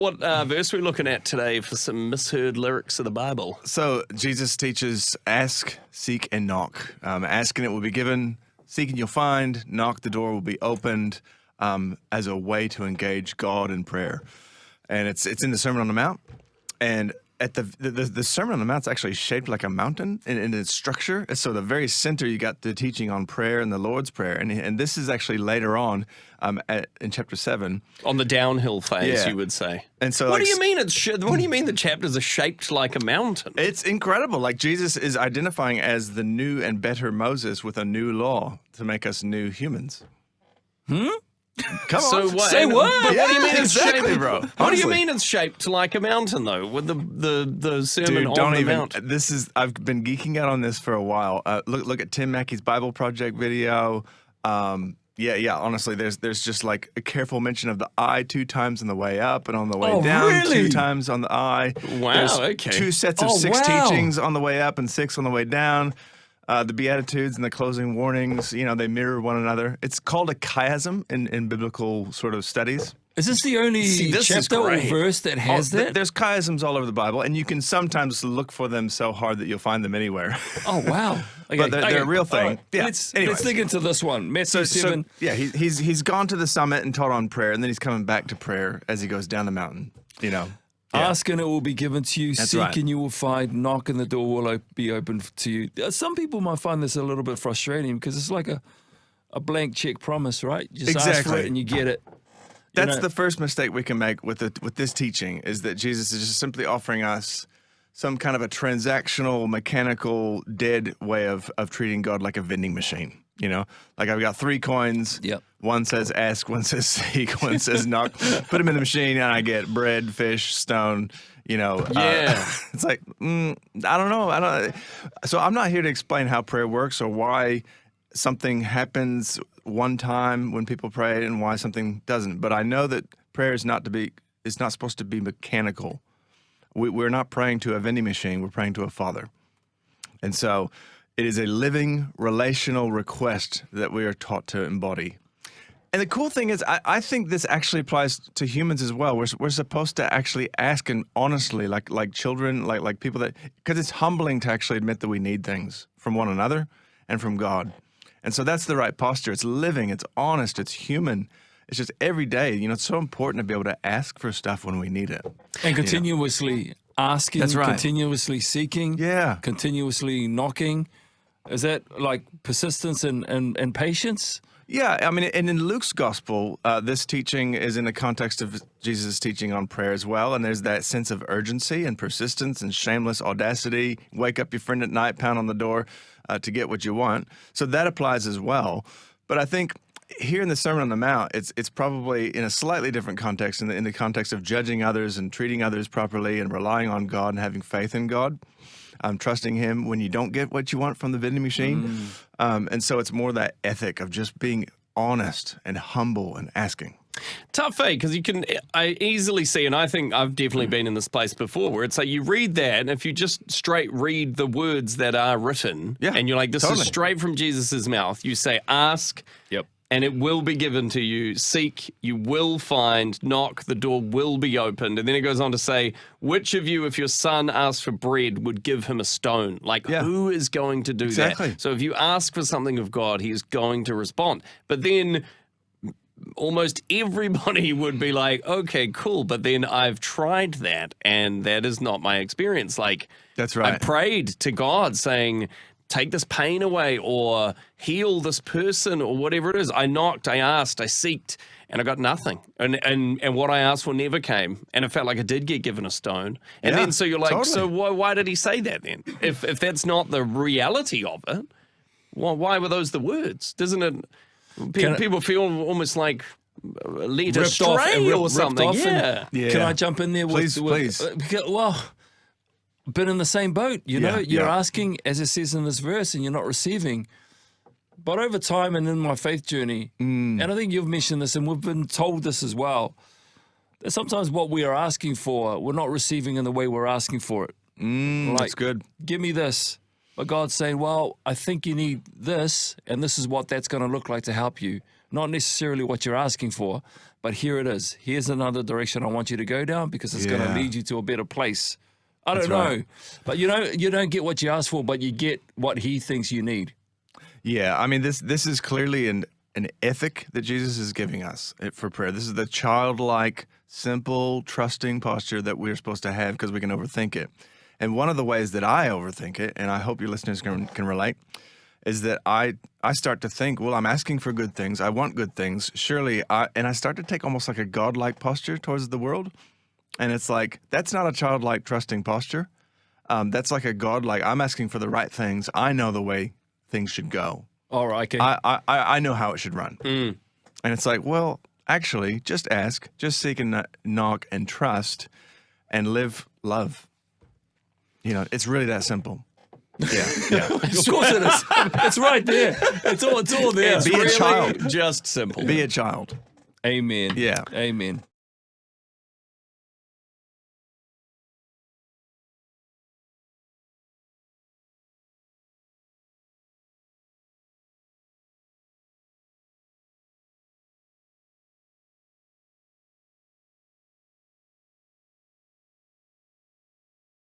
What verse are we looking at today for some misheard lyrics of the Bible? So Jesus teaches, ask, seek, and knock. Ask and it will be given. Seek and you'll find. Knock, the door will be opened, as a way to engage God in prayer. And it's in the Sermon on the Mount. And at the Sermon on the Mount's actually shaped like a mountain in its structure. So the very center, you got the teaching on prayer and the Lord's Prayer. And this is actually later on in chapter 7. On the downhill phase, Yeah. you would say. And so What like, do you mean what do you mean the chapters are shaped like a mountain? It's incredible. Like Jesus is identifying as the new and better Moses with a new law to make us new humans. Come So on. what? Say what? But what do you Yeah, mean it's exactly, shaped, bro. What do you Honestly. mean it's shaped like a mountain, though? With the sermon Dude, on don't the even. mount. I've been geeking out on this for a while. Look at Tim Mackey's Bible Project video. Yeah. Honestly, there's just like a careful mention of the I 2 times on the way up and on the way Oh, down really? 2 times on the I. Wow, There's okay. 2 sets of Oh, 6 wow. teachings on the way up and 6 on the way down. The Beatitudes and the closing warnings, they mirror one another. It's called a chiasm in biblical sort of studies. Is this the only See, this is chapter or great. verse that has that? There's chiasms all over the Bible, and you can sometimes look for them so hard that you'll find them anywhere. Oh, wow. Okay, But they're a real thing. All right. Yeah. Let's Anyways. dig into this one. Matthew 7. yeah, he's gone to the summit and taught on prayer, and then he's coming back to prayer as he goes down the mountain. Yeah. Ask and it will be given to you. That's Seek right. and you will find. Knock and the door will be open to you. Some people might find this a little bit frustrating because it's like a blank check promise, right? You just ask for Exactly. it and you get it. That's the first mistake we can make with this teaching, is that Jesus is just simply offering us some kind of a transactional, mechanical, dead way of treating God like a vending machine. Like I've got 3 coins. Yep. One says ask, one says seek, one says knock. Put them in the machine and I get bread, fish, stone. Yeah. It's like I don't know. So I'm not here to explain how prayer works or why something happens one time when people pray and why something doesn't. But I know that prayer is not supposed to be mechanical. We're not praying to a vending machine. We're praying to a Father. And so it is a living, relational request that we are taught to embody. And the cool thing is, I think this actually applies to humans as well. We're supposed to actually ask and honestly, like children, like people because it's humbling to actually admit that we need things from one another and from God. And so that's the right posture. It's living, it's honest, it's human. It's just every day, it's so important to be able to ask for stuff when we need it. And continuously asking, That's right. continuously seeking, Yeah. continuously knocking. Is that like persistence and patience? Yeah, I mean, and in Luke's gospel, this teaching is in the context of Jesus' teaching on prayer as well. And there's that sense of urgency and persistence and shameless audacity. Wake up your friend at night, pound on the door to get what you want. So that applies as well. But I think here in the Sermon on the Mount, it's probably in a slightly different context, in the context of judging others and treating others properly and relying on God and having faith in God. Trusting him when you don't get what you want from the vending machine. And so it's more that ethic of just being honest and humble and asking. Tough, because I easily see, and I think I've definitely been in this place before, where it's like you read that, and if you just straight read the words that are written, Yeah, and you're like, this totally. is straight from Jesus' mouth, you say, ask, Yep. and it will be given to you. Seek, you will find. Knock, the door will be opened. And then it goes on to say, which of you, if your son asks for bread, would give him a stone? Like, Yeah. who is going to do Exactly. that? So if you ask for something of God, he is going to respond. But then almost everybody would be like, okay, cool. But then I've tried that, and that is not my experience. Like, That's right. I prayed to God saying, take this pain away or heal this person or whatever it is. I knocked, I asked, I seeked, and I got nothing. And what I asked for never came. And it felt like I did get given a stone. And Yeah, then so you're like, totally. so why did he say that then? If that's not the reality of it, why were those the words? Doesn't it? People feel almost like led Ripped off astray and or ripped something. off and- Yeah. Yeah. Can I jump in there? Please, please. Well, been in the same boat, you know. You're yeah. asking, as it says in this verse, and you're not receiving. But over time and in my faith journey, and I think you've mentioned this, and we've been told this as well, that sometimes what we are asking for, we're not receiving in the way we're asking for it. That's good. Give me this. But God's saying, well, I think you need this, and this is what that's going to look like to help you. Not necessarily what you're asking for, but here it is. Here's another direction I want you to go down because it's going to Yeah. lead you to a better place. I don't That's know. right. But you don't get what you ask for, but you get what he thinks you need. Yeah, I mean, this is clearly an ethic that Jesus is giving us for prayer. This is the childlike, simple, trusting posture that we're supposed to have because we can overthink it. And one of the ways that I overthink it, and I hope your listeners can relate, is that I start to think, well, I'm asking for good things. I want good things. Surely, and I start to take almost like a godlike posture towards the world. And it's like, that's not a childlike, trusting posture. That's like a godlike, I'm asking for the right things. I know the way things should go. All right, okay. I know how it should run. And it's like, well, actually, just ask, just seek and knock and trust and live love. You know, it's really that simple. Yeah. Of course it is. It's right there. It's all there. It's Be a really child. just simple. Be a child. Amen. Yeah. Amen.